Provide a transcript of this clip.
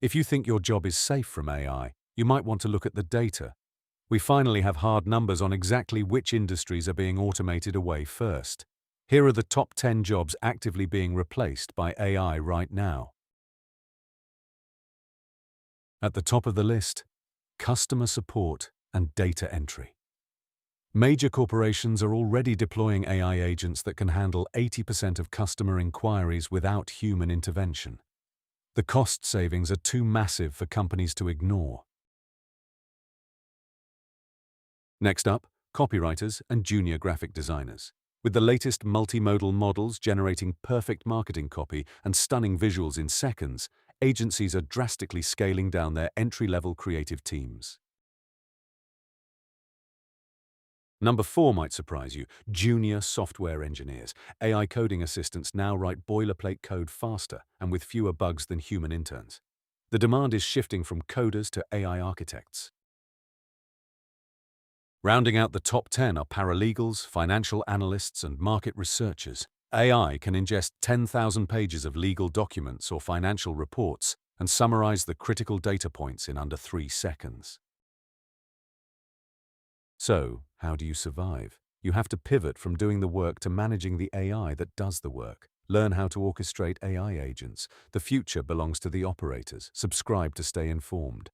If you think your job is safe from AI, you might want to look at the data. We finally have hard numbers on exactly which industries are being automated away first. Here are the top 10 jobs actively being replaced by AI right now. At the top of the list, customer support and data entry. Major corporations are already deploying AI agents that can handle 80% of customer inquiries without human intervention. The cost savings are too massive for companies to ignore. Next up, copywriters and junior graphic designers. With the latest multimodal models generating perfect marketing copy and stunning visuals in seconds, agencies are drastically scaling down their entry-level creative teams. Number 4 might surprise you, junior software engineers. AI coding assistants now write boilerplate code faster and with fewer bugs than human interns. The demand is shifting from coders to AI architects. Rounding out the top 10 are paralegals, financial analysts, and market researchers. AI can ingest 10,000 pages of legal documents or financial reports and summarize the critical data points in under 3 seconds. So, how do you survive? You have to pivot from doing the work to managing the AI that does the work. Learn how to orchestrate AI agents. The future belongs to the operators. Subscribe to stay informed.